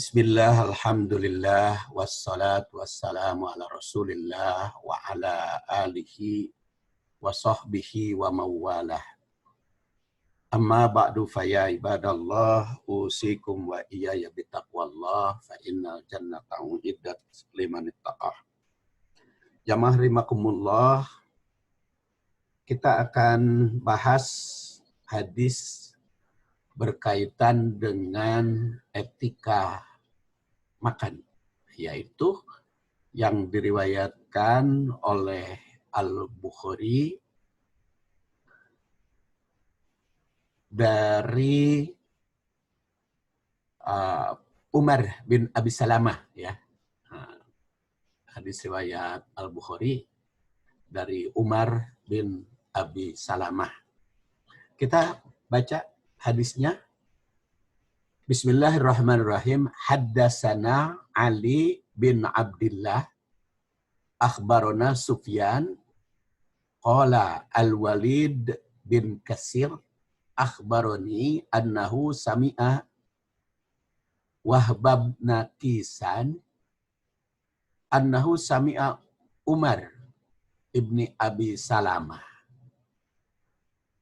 Bismillah, alhamdulillah, wassalatu wassalamu ala rasulillah wa ala alihi wa sahbihi wa mawalah. Amma ba'du faya ibadallah, usikum wa iyaya bitaqwallah, fa innal jannata uiddat liman ittaqah. Jamaah rimakumullah, kita akan bahas hadis berkaitan dengan etika makan, yaitu yang diriwayatkan oleh Al-Bukhari dari Umar bin Abi Salamah, ya. Hadis riwayat Al-Bukhari dari Umar bin Abi Salamah. Kita baca hadisnya. Bismillahirrahmanirrahim. Haddasana Ali bin Abdullah akhbarana Sufyan qala Al-Walid bin Kasir akhbarani annahu sami'a Wahb bin Kisan annahu sami'a Umar ibni Abi Salamah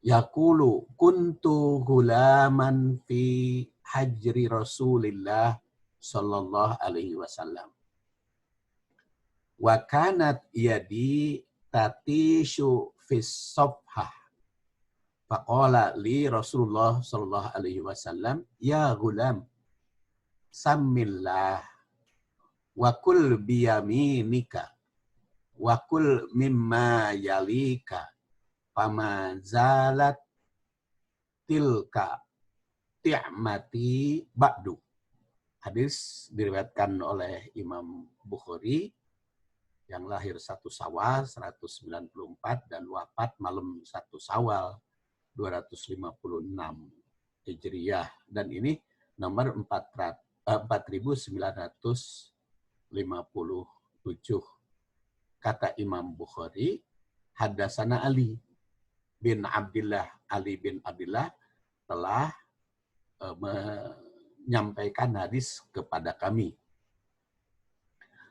yaqulu kuntu gulaman fi hajri Rasulillah sallallahu alaihi wasallam wa kanat yadi tatishu fis safhah faqala li Rasulullah sallallahu alaihi wasallam ya gulam sammillah wa kul biyaminika wa kul mimma yalika fama zalat tilka ti'mati ba'du. Hadis diriwayatkan oleh Imam Bukhari yang lahir 1 Syawal 194 dan wafat malam 1 Syawal 256 Hijriyah, dan ini nomor 4957. Kata Imam Bukhari, Haddasana Ali bin Abdullah. Ali bin Abdullah telah menyampaikan hadis kepada kami.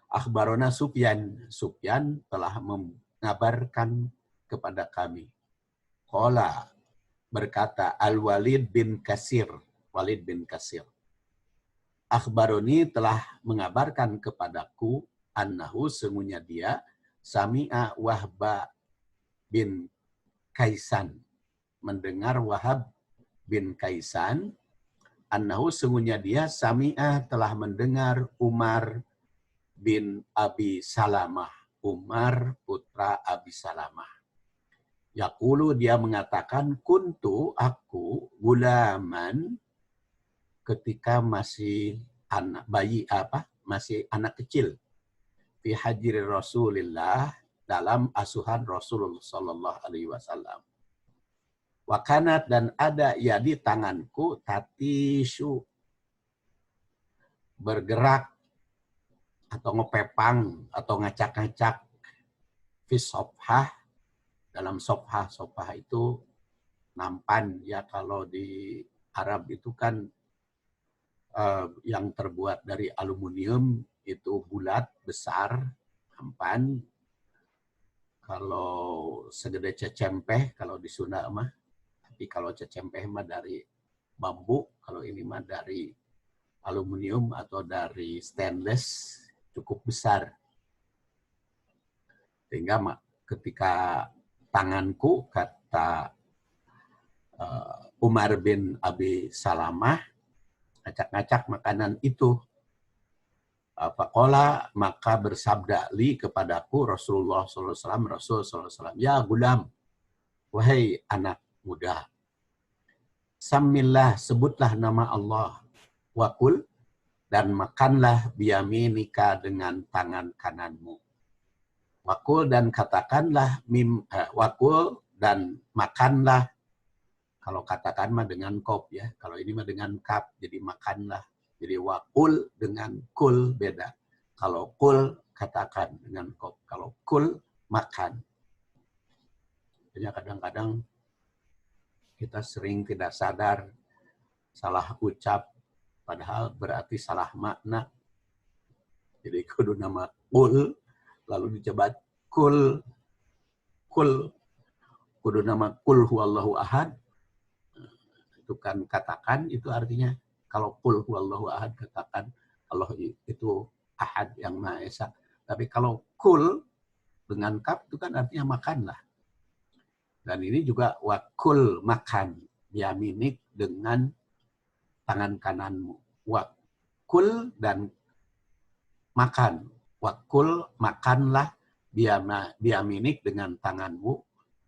Akhbarona Sufyan. Sufyan telah mengabarkan kepada kami. Qala, berkata Al-Walid bin Kasir. Walid bin Kasir. Akhbaroni telah mengabarkan kepadaku annahu sungguhnya dia sami'a Wahba bin Kaisan, mendengar Wahab bin Kaisan, annahu sungguhnya dia sami'a telah mendengar Umar bin Abi Salamah, Umar putra Abi Salamah. Yaqulu, dia mengatakan, kuntu aku gulaman ketika masih anak bayi masih anak kecil, fi hajri Rasulillah, dalam asuhan Rasulullah sallallahu alaihi wasallam. Wakanat, dan ada ya di tanganku tatishu, bergerak atau ngepepang atau ngacak-ngacak fi sofhah, dalam sofhah. Sofhah itu nampan, ya, kalau di Arab itu kan yang terbuat dari aluminium, itu bulat, besar, nampan. Kalau segede cecempeh, kalau di Sunda mah. Tapi kalau cecempeh mah dari bambu, kalau ini mah dari aluminium atau dari stainless, cukup besar. Sehingga ketika tanganku, kata Umar bin Abi Salamah, ngacak-ngacak makanan itu. Faqala, maka bersabda li kepadaku Rasulullah SAW, Rasul SAW, ya gulam, wahai anak muda, sammillah, sebutlah nama Allah, wakul, dan makanlah biyaminika, dengan tangan kananmu. Wakul, dan katakanlah, wakul, dan makanlah, kalau katakan mah dengan kop, ya, kalau ini mah dengan kap, jadi makanlah. Jadi wakul dengan kul beda. Kalau kul katakan dengan kop, kalau kul makan. Jadi kadang-kadang kita sering tidak sadar, salah ucap padahal berarti salah makna. Jadi kudu nama kul, lalu dicoba kul, kudu nama kul huwallahu ahad. Itu kan katakan, itu artinya kalau kul huwallahu ahad, katakan Allah itu ahad yang Maha Esa. Tapi kalau kul dengan kaf itu kan artinya makanlah. Dan ini juga wakul, makan, yaminik, dengan tangan kananmu. Wakul dan makan. Wakul, makanlah, biyaminik, dengan tanganmu.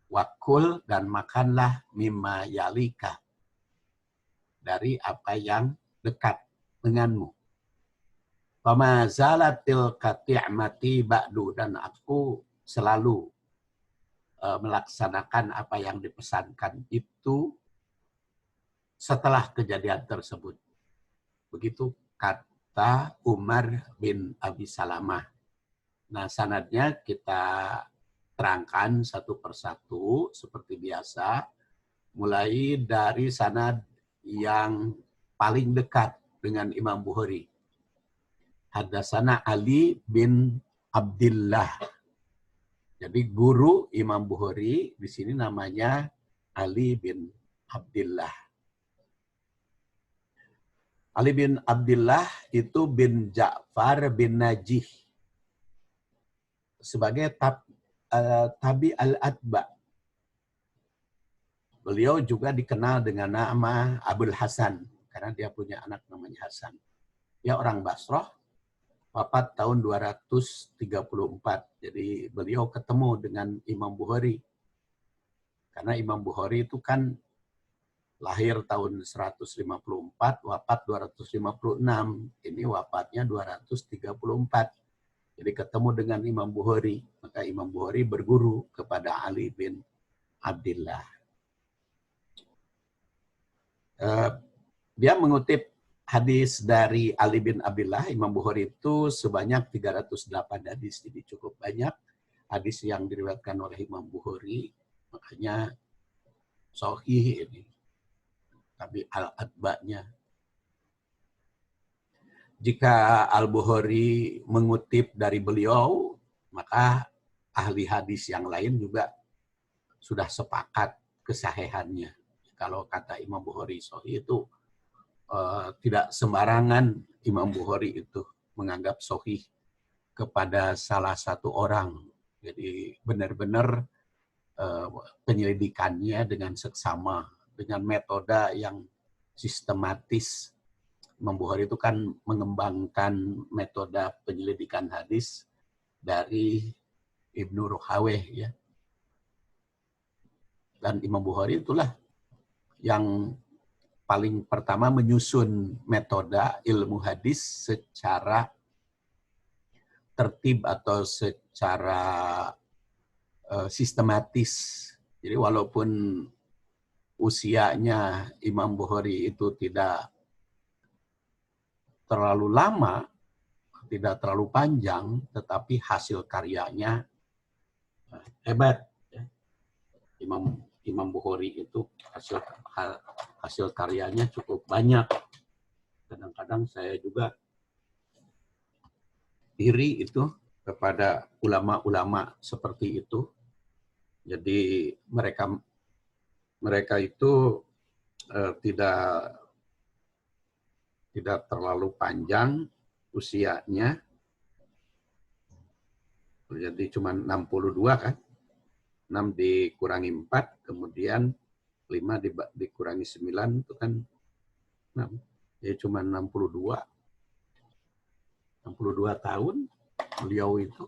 Wakul, dan makanlah, mimma yalika, dari apa yang dekat denganmu. Fama zalatil kati'mati ba'du, dan aku selalu melaksanakan apa yang dipesankan itu setelah kejadian tersebut. Begitu kata Umar bin Abi Salamah. Nah, sanadnya kita terangkan satu persatu seperti biasa, mulai dari sanad yang paling dekat dengan Imam Bukhari. Hadatsana Ali bin Abdillah. Jadi guru Imam Bukhari di sini namanya Ali bin Abdillah. Ali bin Abdillah itu bin Ja'far bin Najih. Sebagai tabi al-atba. Beliau juga dikenal dengan nama Abul Hasan, karena dia punya anak namanya Hasan. Dia orang Basrah, wafat tahun 234. Jadi beliau ketemu dengan Imam Bukhari. Karena Imam Bukhari itu kan lahir tahun 154, wafat 256. Ini wafatnya 234. Jadi ketemu dengan Imam Bukhari. Maka Imam Bukhari berguru kepada Ali bin Abdillah. Dia mengutip hadis dari Ali bin Abdillah, Imam Bukhari itu sebanyak 308 hadis. Jadi cukup banyak hadis yang diriwayatkan oleh Imam Bukhari. Makanya sahih ini. Tapi al-atba'nya. Jika Al-Bukhari mengutip dari beliau, maka ahli hadis yang lain juga sudah sepakat kesahihannya. Kalau kata Imam Bukhari sahih itu tidak sembarangan Imam Bukhari itu menganggap sahih kepada salah satu orang. Jadi benar-benar penyelidikannya dengan seksama, dengan metode yang sistematis. Imam Bukhari itu kan mengembangkan metode penyelidikan hadis dari Ibnu Ruhaweh, ya. Dan Imam Bukhari itulah yang paling pertama menyusun metode ilmu hadis secara tertib atau secara sistematis. Jadi walaupun usianya Imam Bukhari itu tidak terlalu lama, tidak terlalu panjang, tetapi hasil karyanya hebat. Imam Bukhari itu hasil karyanya cukup banyak. Kadang-kadang saya juga iri itu kepada ulama-ulama seperti itu. Jadi mereka itu tidak terlalu panjang usianya. Jadi cuma 62 kan. 6 dikurangi 4, kemudian 5 dikurangi 9, itu kan 6. Jadi cuma 62 tahun beliau itu.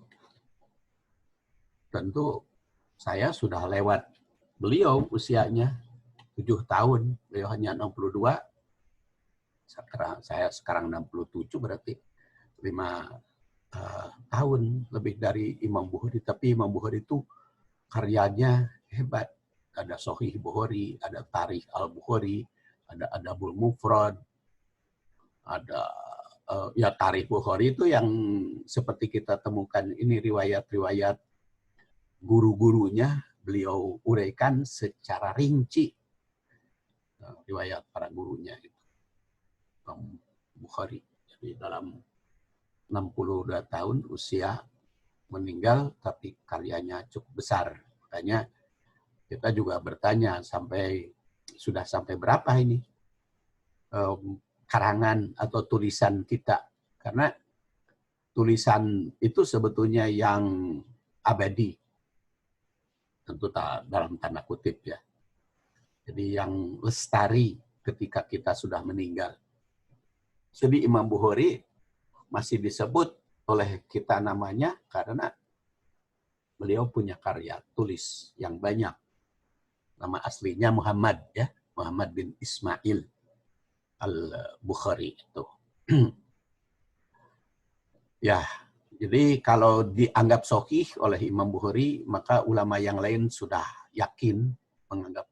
Tentu saya sudah lewat beliau usianya 7 tahun. Beliau hanya 62. Saya sekarang 67, berarti 5 tahun lebih dari Imam Bukhari. Tapi Imam Bukhari itu karyanya hebat. Ada Sahih Bukhari, ada Tarikh Al-Bukhari, ada Adabul Mufrad, ada ya Tarikh Bukhari itu yang seperti kita temukan ini riwayat-riwayat guru-gurunya beliau uraikan secara rinci. Riwayat para gurunya itu. Bukhari. Jadi dalam 62 tahun usia meninggal, tapi karyanya cukup besar. Makanya kita juga bertanya sudah sampai berapa ini karangan atau tulisan kita. Karena tulisan itu sebetulnya yang abadi. Tentu dalam tanda kutip ya. Jadi yang lestari ketika kita sudah meninggal. Jadi Imam Bukhari masih disebut oleh kita namanya karena beliau punya karya tulis yang banyak. Nama aslinya Muhammad ya, Muhammad bin Ismail al-Bukhari itu. Ya, jadi kalau dianggap sahih oleh Imam Bukhari, maka ulama yang lain sudah yakin menganggap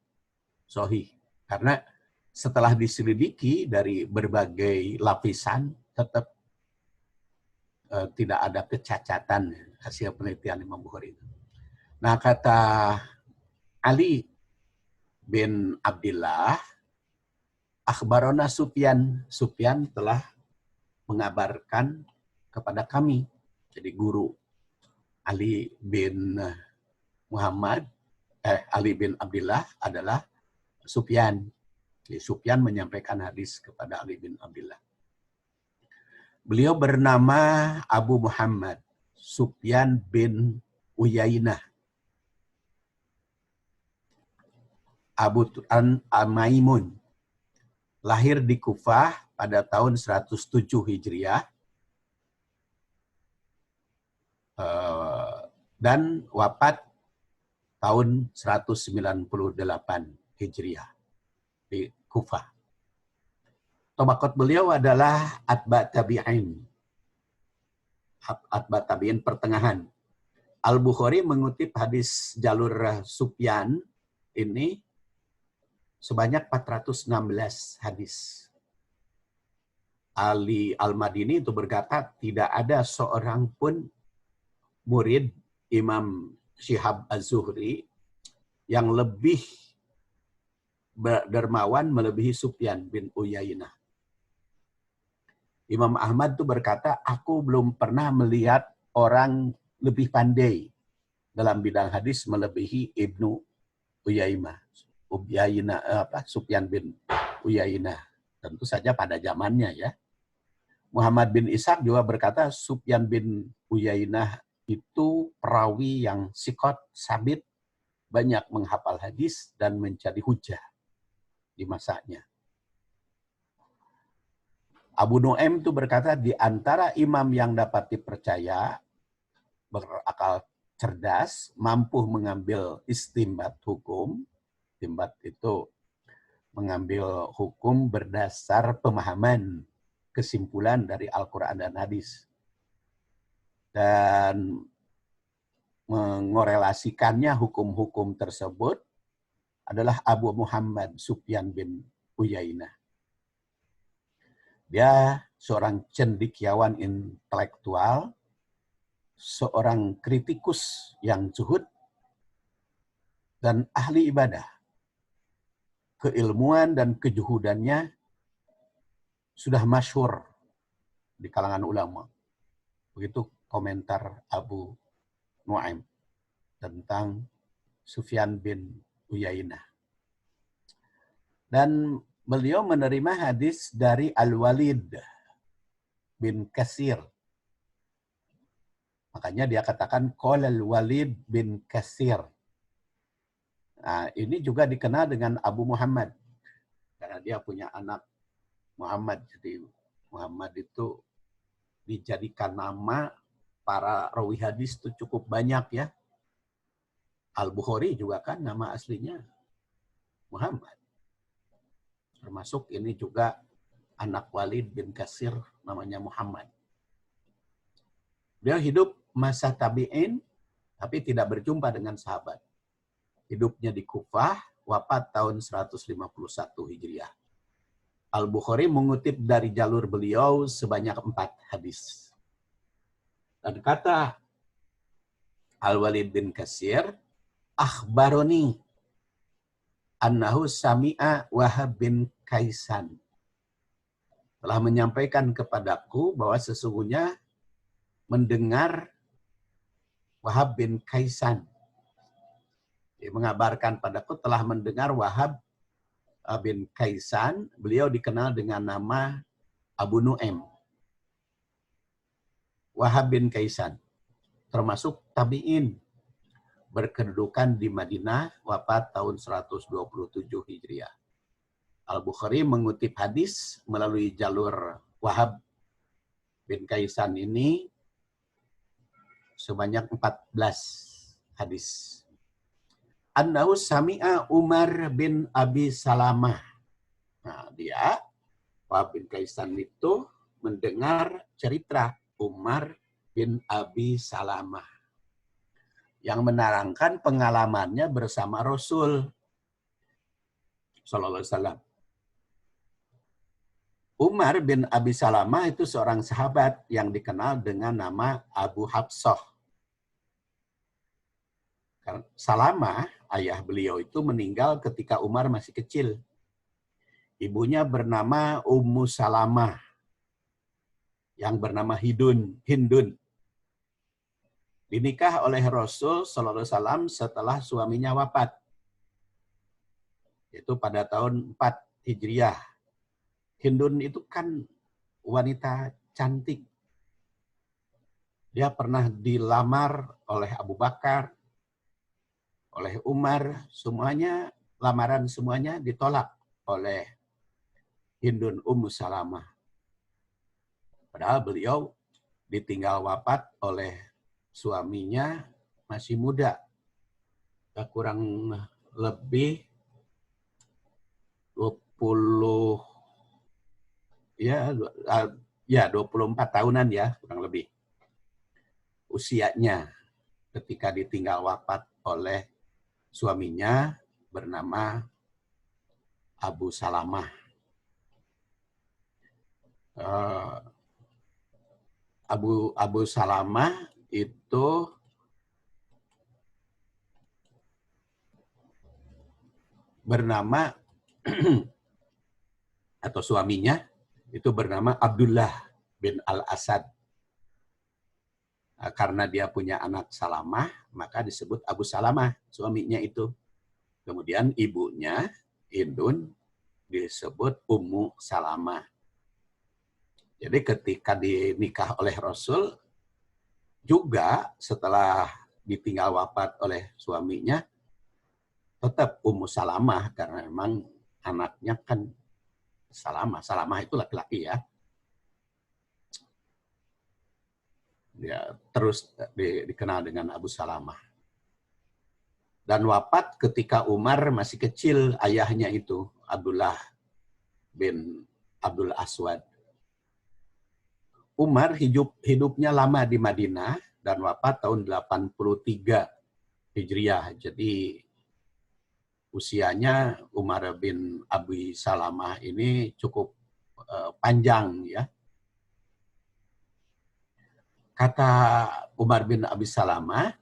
sahih. Karena setelah diselidiki dari berbagai lapisan, tetap tidak ada kecacatan hasil penelitian Imam Bukhari. Nah, kata Ali bin Abdillah, akhbarona Sufyan. Sufyan telah mengabarkan kepada kami. Jadi guru Ali bin Ali bin Abdillah adalah Sufyan. Jadi Sufyan menyampaikan hadis kepada Ali bin Abdillah. Beliau bernama Abu Muhammad Sufyan bin Uyainah Abu Maimun. Lahir di Kufah pada tahun 107 Hijriah dan wafat tahun 198 Hijriah di Kufah. Tabaqat beliau adalah atba tabi'in. Atba tabi'in pertengahan. Al-Bukhari mengutip hadis jalur Sufyan ini sebanyak 416 hadis. Ali Al-Madini itu berkata, tidak ada seorang pun murid Imam Syihab Az-Zuhri yang lebih dermawan melebihi Sufyan bin Uyainah. Imam Ahmad itu berkata, aku belum pernah melihat orang lebih pandai dalam bidang hadis melebihi Ibnu Uyainah. Sufyan bin Uyainah. Tentu saja pada zamannya ya. Muhammad bin Ishaq juga berkata, Sufyan bin Uyainah itu perawi yang sikot, sabit, banyak menghafal hadis dan menjadi hujah di masanya. Abu Nu'aim itu berkata, di antara imam yang dapat dipercaya, berakal cerdas, mampu mengambil istimbat hukum. Istimbat itu mengambil hukum berdasar pemahaman kesimpulan dari Al-Quran dan hadis. Dan mengorelasikannya hukum-hukum tersebut adalah Abu Muhammad Sufyan bin Uyainah. Dia seorang cendekiawan intelektual, seorang kritikus yang zuhud, dan ahli ibadah. Keilmuan dan kejuhudannya sudah masyhur di kalangan ulama. Begitu komentar Abu Nu'aim tentang Sufyan bin Uyainah. Dan beliau menerima hadis dari Al-Walid bin Katsir. Makanya dia katakan qala Al-Walid bin Katsir. Nah, ini juga dikenal dengan Abu Muhammad. Karena dia punya anak Muhammad. Jadi Muhammad itu dijadikan nama para rawi hadis itu cukup banyak ya. Al-Bukhari juga kan nama aslinya Muhammad. Termasuk ini juga anak Walid bin Katsir namanya Muhammad. Dia hidup masa tabi'in tapi tidak berjumpa dengan sahabat. Hidupnya di Kufah, wafat tahun 151 Hijriah. Al-Bukhari mengutip dari jalur beliau sebanyak 4 hadis. Dan kata Al-Walid bin Katsir, akhbaroni annahu sami'a Wahab bin Kaisan. telah menyampaikan kepadaku bahwa sesungguhnya mendengar Wahab bin Kaisan. Dia mengabarkan padaku telah mendengar Wahab bin Kaisan. Beliau dikenal dengan nama Abu Nu'aim. Wahab bin Kaisan, termasuk tabi'in, berkedudukan di Madinah, wafat tahun 127 Hijriah. Al-Bukhari mengutip hadis melalui jalur Wahab bin Kaisan ini sebanyak 14 hadis. Annahu sami'a Umar bin Abi Salamah. Nah, dia, Wahab bin Kaisan itu mendengar cerita Umar bin Abi Salamah yang menerangkan pengalamannya bersama Rasul Sallallahu Alaihi Wasallam. Umar bin Abi Salamah itu seorang sahabat yang dikenal dengan nama Abu Hafsah. Salamah, ayah beliau itu meninggal ketika Umar masih kecil. Ibunya bernama Ummu Salamah, yang bernama Hindun. Dinikah oleh Rasul Sallallahu Alaihi Wasallam setelah suaminya wafat. Itu pada tahun 4 Hijriah. Hindun itu kan wanita cantik. Dia pernah dilamar oleh Abu Bakar, oleh Umar, lamaran semuanya ditolak oleh Hindun Ummu Salamah. Padahal beliau ditinggal wafat oleh suaminya masih muda. Kurang lebih 24 tahunan ya, kurang lebih. Usianya ketika ditinggal wafat oleh suaminya bernama Abu Salamah. Abu Salamah itu bernama atau suaminya itu bernama Abdullah bin Al-Asad. Karena dia punya anak Salamah, maka disebut Abu Salamah, suaminya itu. Kemudian ibunya, Hindun, disebut Ummu Salamah. Jadi ketika dinikah oleh Rasul, juga setelah ditinggal wafat oleh suaminya, tetap Ummu Salamah, karena memang anaknya kan Salamah. Salamah itu laki-laki ya. Dia terus dikenal dengan Abu Salamah. Dan wafat ketika Umar masih kecil, ayahnya itu, Abdullah bin Abdul Aswad. Umar hidupnya lama di Madinah dan wafat tahun 83 Hijriah. Jadi usianya Umar bin Abi Salamah ini cukup panjang ya. Kata Umar bin Abi Salamah,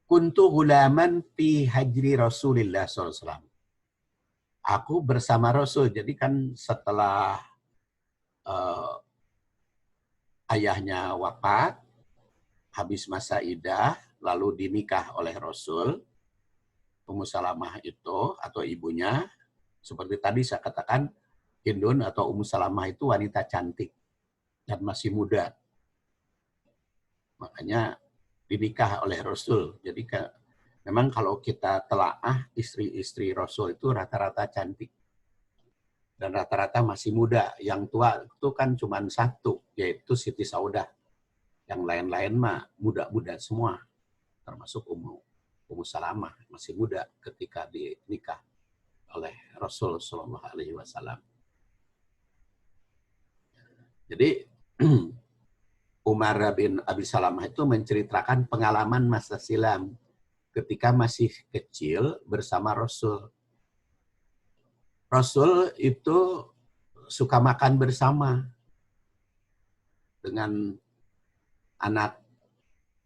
kuntu gulaman fi hajri Rasulillah SAW. Aku bersama Rasul. Jadi kan setelah ayahnya wafat, habis masa iddah, lalu dinikah oleh Rasul, Ummu Salamah itu, atau ibunya, seperti tadi saya katakan, Hindun atau Ummu Salamah itu wanita cantik dan masih muda. Makanya dinikah oleh Rasul. Jadi memang kalau kita telaah istri-istri Rasul itu rata-rata cantik. Dan rata-rata masih muda. Yang tua itu kan cuma satu, yaitu Siti Saudah. Yang lain-lain mah muda-muda semua. Termasuk Ummu Salamah, masih muda ketika dinikah oleh Rasul Sallallahu Alaihi Wasallam. Jadi Umar bin Abi Salamah itu menceritakan pengalaman masa silam ketika masih kecil bersama Rasul. Rasul itu suka makan bersama dengan anak,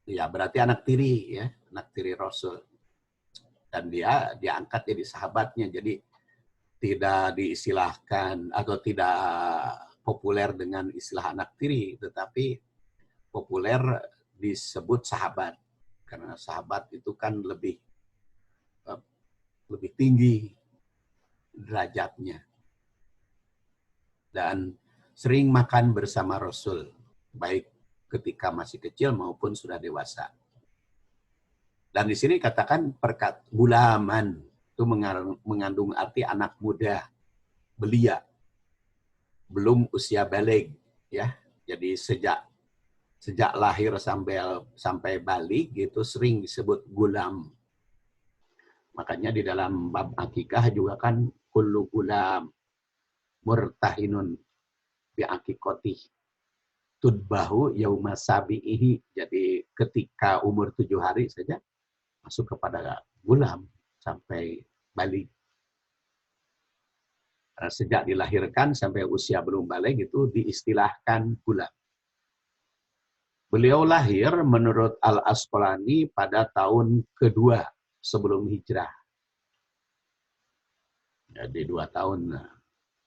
ya berarti anak tiri ya, anak tiri Rasul. Dan dia diangkat jadi sahabatnya, jadi tidak diistilahkan atau tidak populer dengan istilah anak tiri, tetapi populer disebut sahabat. Karena sahabat itu kan lebih tinggi derajatnya. Dan sering makan bersama Rasul, baik ketika masih kecil maupun sudah dewasa. Dan di sini katakan gulaman itu mengandung arti anak muda, belia, belum usia balik, ya. Jadi sejak lahir sampai balik gitu sering disebut gulam. Makanya di dalam bab akikah juga kan kullu gulam murtahinun bi akikotih tudbahu yauma sabi'ihi. Jadi ketika umur 7 hari saja masuk kepada gulam sampai balik. Sejak dilahirkan sampai usia belum balik itu diistilahkan gulam. Beliau lahir menurut Al-Asqalani pada tahun kedua sebelum hijrah. Jadi 2 tahun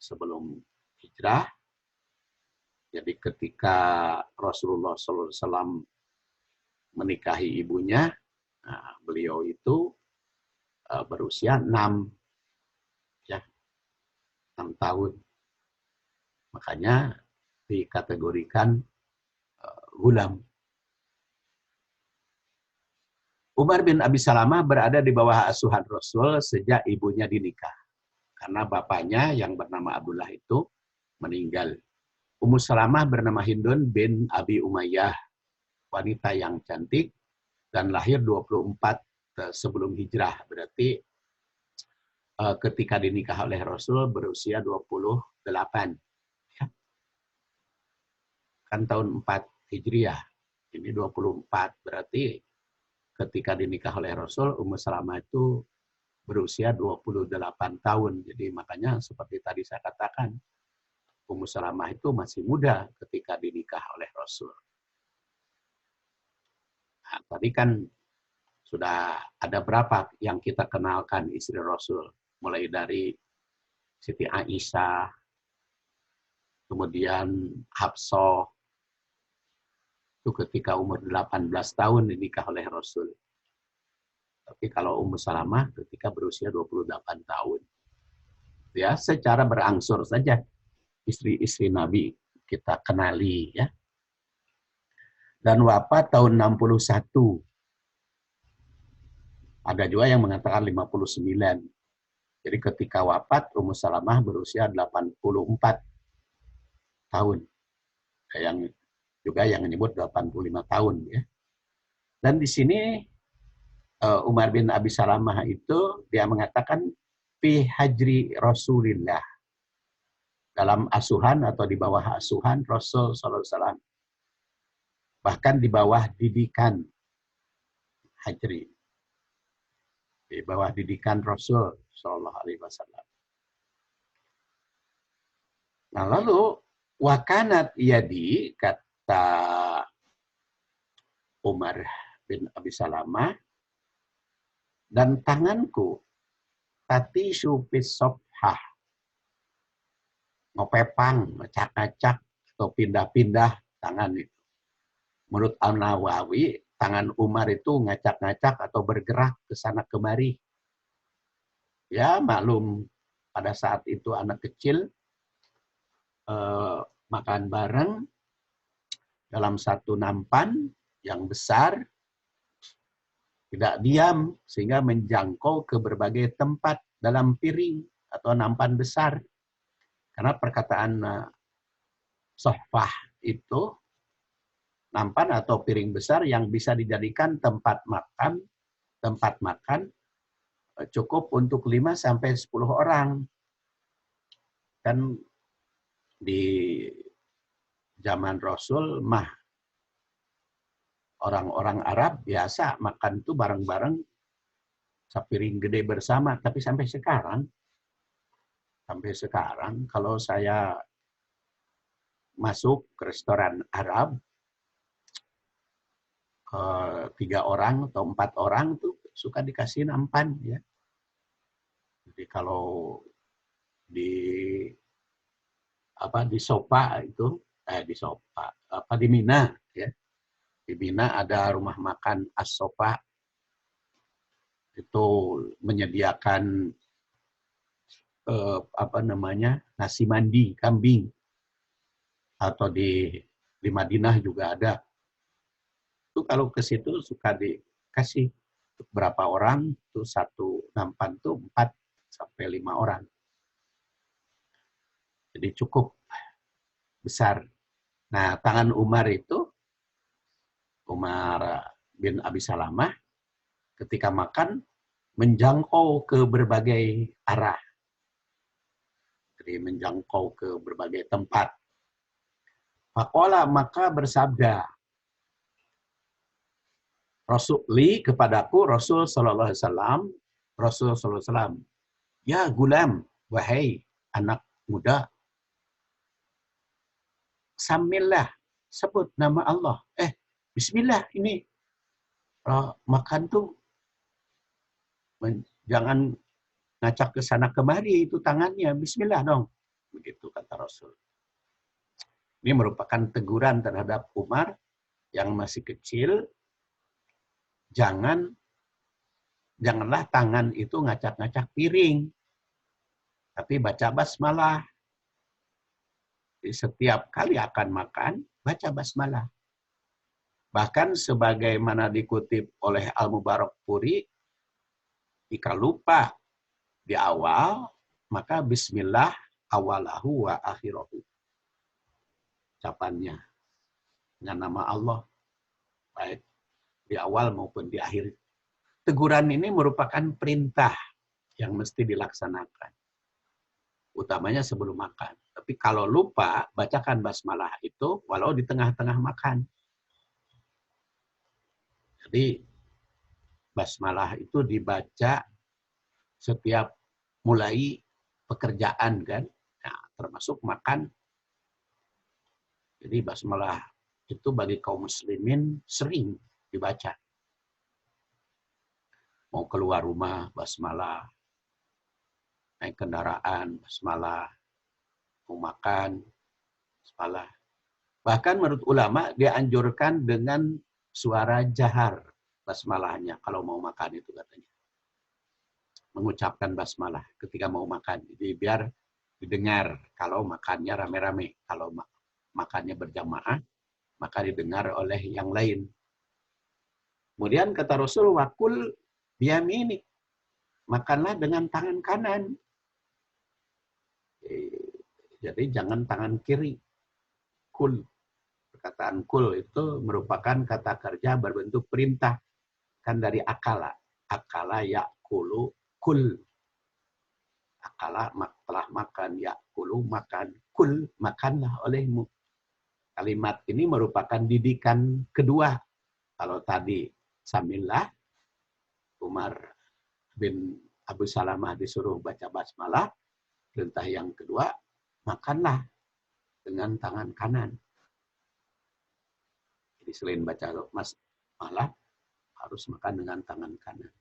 sebelum hijrah. Jadi ketika Rasulullah SAW menikahi ibunya, beliau itu berusia 6 tahun. Makanya dikategorikan gulam. Umar bin Abi Salamah berada di bawah asuhan Rasul sejak ibunya dinikah. Karena bapaknya yang bernama Abdullah itu meninggal. Ummu Salamah bernama Hindun bin Abi Umayyah, wanita yang cantik dan lahir 24 sebelum hijrah. Berarti ketika dinikah oleh Rasul berusia 28. Ya. Kan tahun 4 Hijriah. Ini 24. Berarti ketika dinikah oleh Rasul, Ummu Salamah itu berusia 28 tahun. Jadi makanya seperti tadi saya katakan, Ummu Salamah itu masih muda ketika dinikah oleh Rasul. Nah, tadi kan sudah ada berapa yang kita kenalkan istri Rasul. Mulai dari Siti Aisyah, kemudian Hafsah, itu ketika umur 18 tahun dinikah oleh Rasul. Tapi kalau Ummu Salamah ketika berusia 28 tahun. Ya, secara berangsur saja istri-istri Nabi kita kenali ya. Dan wafat tahun 61. Ada juga yang mengatakan 59. Jadi ketika wafat Ummu Salamah berusia 84 tahun. Yang juga yang menyebut 85 tahun ya. Dan di sini Umar bin Abi Salamah itu dia mengatakan fi hajri Rasulillah, dalam asuhan atau di bawah asuhan Rasul sallallahu alaihi wasallam. Bahkan di bawah didikan hajri. Di bawah didikan Rasul sallallahu alaihi wasallam. Nah, lalu wakanat yadi, kata Umar bin Abi Salamah, dan tanganku tati supis sofhah, ngopepang, ngacak-ngacak, atau pindah-pindah tangan itu. Menurut An-Nawawi, tangan Umar itu ngacak-ngacak atau bergerak ke sana kemari. Ya, maklum pada saat itu anak kecil makan bareng dalam satu nampan yang besar, tidak diam sehingga menjangkau ke berbagai tempat dalam piring atau nampan besar. Karena perkataan sohfah itu nampan atau piring besar yang bisa dijadikan tempat makan cukup untuk 5 sampai 10 orang. Dan di zaman Rasul orang-orang Arab biasa makan itu bareng-bareng sepiring gede bersama. Tapi sampai sekarang kalau saya masuk ke restoran Arab, 3 orang atau 4 orang tuh suka dikasih nampan ya. Jadi kalau di di Sopa itu, di Sopa, di Mina ya. Di Mina ada rumah makan As-Sopa, itu menyediakan nasi mandi kambing, atau di Madinah juga ada. Itu kalau ke situ suka dikasih berapa orang, tuh satu nampan tuh 4 sampai 5 orang. Jadi cukup besar. Nah, tangan Umar itu, Umar bin Abi Salamah, ketika makan menjangkau ke berbagai arah. Jadi menjangkau ke berbagai tempat. Faqala, maka bersabda Rasul kepadaku, Rasul sallallahu alaihi wasallam, Rasul sallallahu alaihi wasallam, ya gulam, wahai anak muda, samillah, sebut nama Allah. Bismillah ini. Makan tuh jangan ngacak ke sana kemari, itu tangannya. Bismillah dong. Begitu kata Rasul. Ini merupakan teguran terhadap Umar yang masih kecil. Janganlah tangan itu ngacak-ngacak piring. Tapi baca basmalah. Jadi setiap kali akan makan, baca basmalah. Bahkan sebagaimana dikutip oleh Al-Mubarakfuri, jika lupa di awal, maka bismillah awalahu wa akhirahu. Ucapannya dengan nama Allah, baik di awal maupun di akhir. Teguran ini merupakan perintah yang mesti dilaksanakan, utamanya sebelum makan. Tapi kalau lupa, bacakan basmalah itu walau di tengah-tengah makan. Jadi basmalah itu dibaca setiap mulai pekerjaan kan, nah, termasuk makan. Jadi basmalah itu bagi kaum muslimin sering dibaca. Mau keluar rumah, basmalah. Naik kendaraan, basmalah. Mau makan, basmalah. Bahkan menurut ulama, dia anjurkan dengan suara jahar basmalahnya kalau mau makan itu katanya. Mengucapkan basmalah ketika mau makan. Jadi biar didengar kalau makannya rame-rame. Kalau makannya berjamaah, maka didengar oleh yang lain. Kemudian kata Rasul, wakul biyamini, makanlah dengan tangan kanan. Jadi jangan tangan kiri. Kul. Perkataan kul itu merupakan kata kerja berbentuk perintah. Kan dari akala. Akala yakulu kul. Akala telah makan, yakulu makan, kul makanlah olehmu. Kalimat ini merupakan didikan kedua. Kalau tadi samillah, Umar bin Abu Salamah disuruh baca basmalah. Perintah yang kedua, makanlah dengan tangan kanan. Jadi selain baca basmalah, harus makan dengan tangan kanan.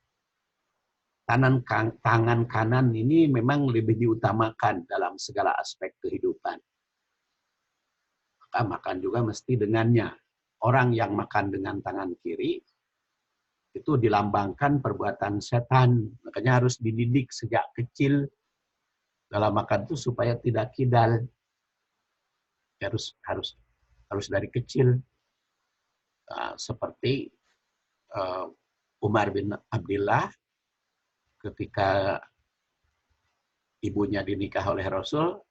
Tangan kanan ini memang lebih diutamakan dalam segala aspek kehidupan. Maka makan juga mesti dengannya. Orang yang makan dengan tangan kiri, itu dilambangkan perbuatan setan. Makanya harus dididik sejak kecil dalam makan itu supaya tidak kidal. Harus dari kecil. Seperti Umar bin Abdullah ketika ibunya dinikah oleh Rasul,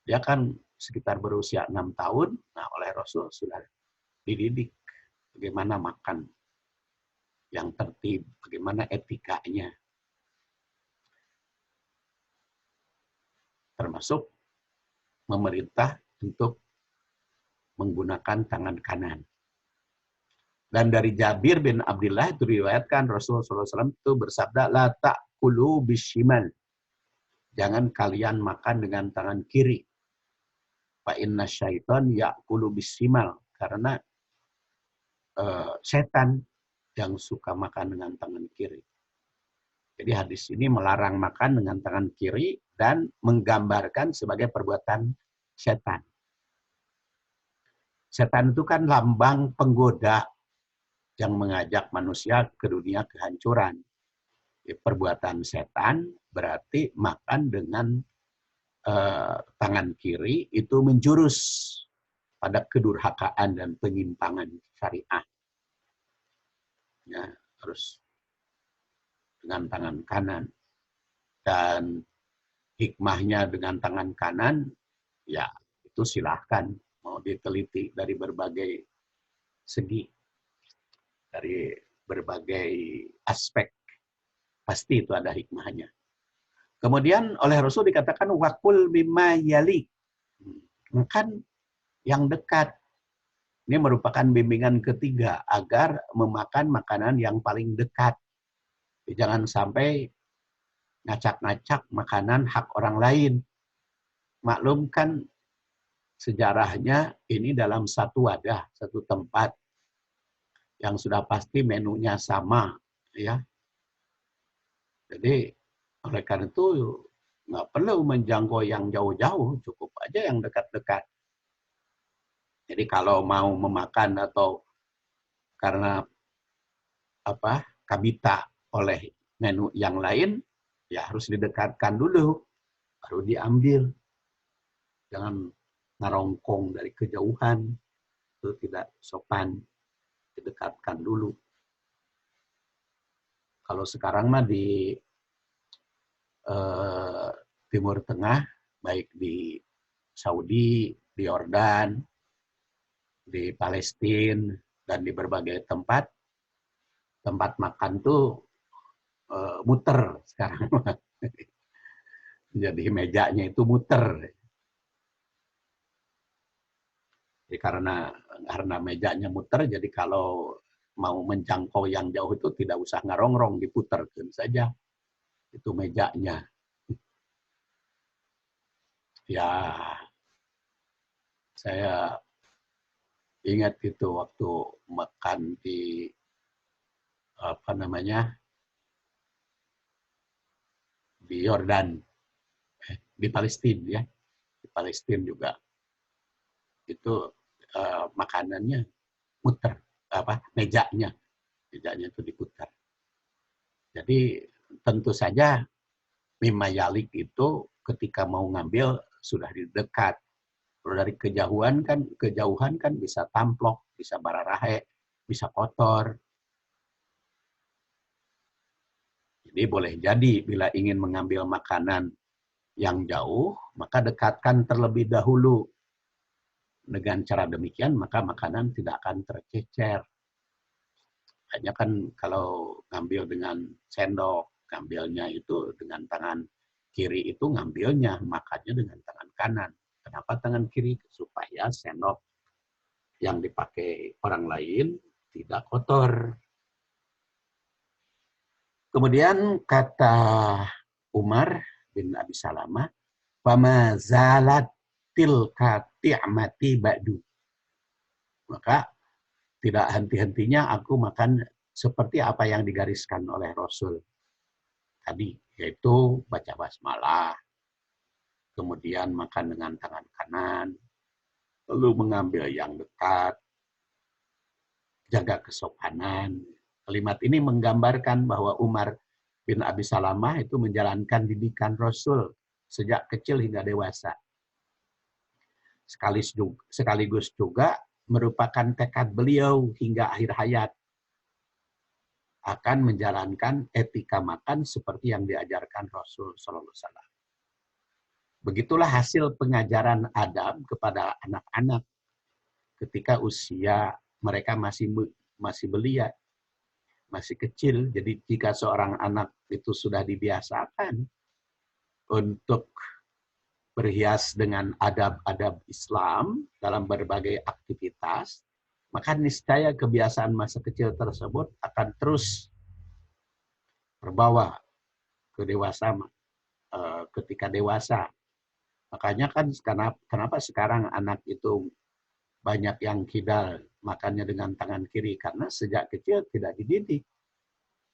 dia kan sekitar berusia 6 tahun, nah oleh Rasul sudah dididik bagaimana makan yang tertib, bagaimana etikanya. Termasuk memerintah untuk menggunakan tangan kanan. Dan dari Jabir bin Abdullah itu diriwayatkan Rasulullah SAW itu bersabda, la ta'kulu bishimal. Jangan kalian makan dengan tangan kiri. Fa inna syaitan ya'kulu bishimal. Karena setan yang suka makan dengan tangan kiri. Jadi hadis ini melarang makan dengan tangan kiri dan menggambarkan sebagai perbuatan setan. Setan itu kan lambang penggoda yang mengajak manusia ke dunia kehancuran. Perbuatan setan berarti makan dengan tangan kiri itu menjurus pada kedurhakaan dan penyimpangan syariah. Ya, harus dengan tangan kanan. Dan hikmahnya dengan tangan kanan, ya itu silahkan mau diteliti dari berbagai segi, dari berbagai aspek, pasti itu ada hikmahnya. Kemudian oleh Rasul dikatakan wakul bima yalik, makan yang dekat. Ini merupakan bimbingan ketiga agar memakan makanan yang paling dekat. Jangan sampai ngacak-ngacak makanan hak orang lain. Maklum kan sejarahnya ini dalam satu wadah, satu tempat yang sudah pasti menunya sama, ya. Jadi oleh karena itu nggak perlu menjangkau yang jauh-jauh, cukup aja yang dekat-dekat. Jadi kalau mau memakan atau karena kabita oleh menu yang lain, ya harus didekatkan dulu, baru diambil. Jangan ngarongkong dari kejauhan, itu tidak sopan, didekatkan dulu. Kalau sekarang mah di Timur Tengah, baik di Saudi, di Yordan, di Palestina, dan di berbagai tempat makan tuh muter sekarang. Jadi mejanya itu muter. Jadi karena mejanya muter, jadi kalau mau menjangkau yang jauh itu tidak usah ngarongrong, diputerkan saja itu mejanya. Ya, saya ingat itu waktu makan di di Yordan, di Palestina, ya, di Palestina juga itu makanannya muter, mejanya itu diputar. Jadi tentu saja mimayalik itu ketika mau ngambil sudah di dekat. Kalau dari kejauhan kan bisa tamplok, bisa bararahe, bisa kotor. Jadi boleh jadi bila ingin mengambil makanan yang jauh, maka dekatkan terlebih dahulu. Dengan cara demikian, maka makanan tidak akan tercecer. Hanya kan kalau ngambil dengan sendok, ngambilnya itu dengan tangan kiri itu ngambilnya, makannya dengan tangan kanan. Kenapa tangan kiri? Supaya sendok yang dipakai orang lain tidak kotor. Kemudian kata Umar bin Abi Salamah, "Fama zalat tilka ti'mati ba'du." Maka tidak henti-hentinya aku makan seperti apa yang digariskan oleh Rasul tadi, yaitu baca basmalah, kemudian makan dengan tangan kanan, lalu mengambil yang dekat, jaga kesopanan. Kalimat ini menggambarkan bahwa Umar bin Abi Salamah itu menjalankan didikan Rasul sejak kecil hingga dewasa. Sekaligus juga merupakan tekad beliau hingga akhir hayat akan menjalankan etika makan seperti yang diajarkan Rasul Sallallahu Alaihi Wasallam. Begitulah hasil pengajaran adab kepada anak-anak ketika usia mereka masih belia, masih kecil. Jadi jika seorang anak itu sudah dibiasakan untuk berhias dengan adab-adab Islam dalam berbagai aktivitas, maka niscaya kebiasaan masa kecil tersebut akan terus terbawa ke dewasa ketika dewasa. Makanya kan kenapa sekarang anak itu banyak yang kidal makannya dengan tangan kiri, karena sejak kecil tidak dididik.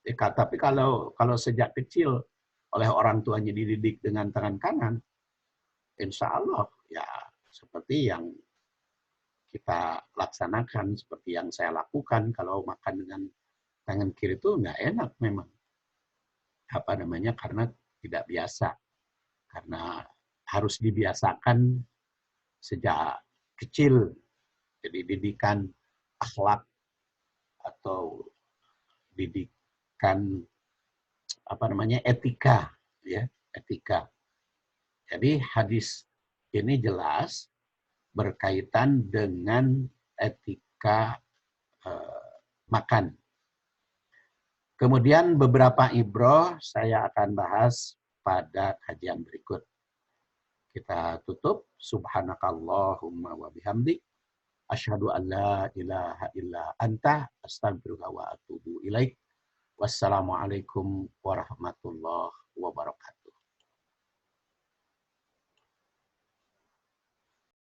Tapi kalau sejak kecil oleh orang tuanya dididik dengan tangan kanan, insya Allah ya seperti yang kita laksanakan, seperti yang saya lakukan. Kalau makan dengan tangan kiri itu nggak enak memang. Karena tidak biasa. Karena harus dibiasakan sejak kecil. Jadi didikan akhlak atau didikan etika, ya, etika. Jadi hadis ini jelas berkaitan dengan etika makan. Kemudian beberapa ibroh saya akan bahas pada kajian berikut. Kita tutup. Subhanakallahumma wa bihamdik. Asyhadu an la ilaha illa anta astaghfiruka wa atubu ilaik. Wassalamualaikum warahmatullahi wabarakatuh.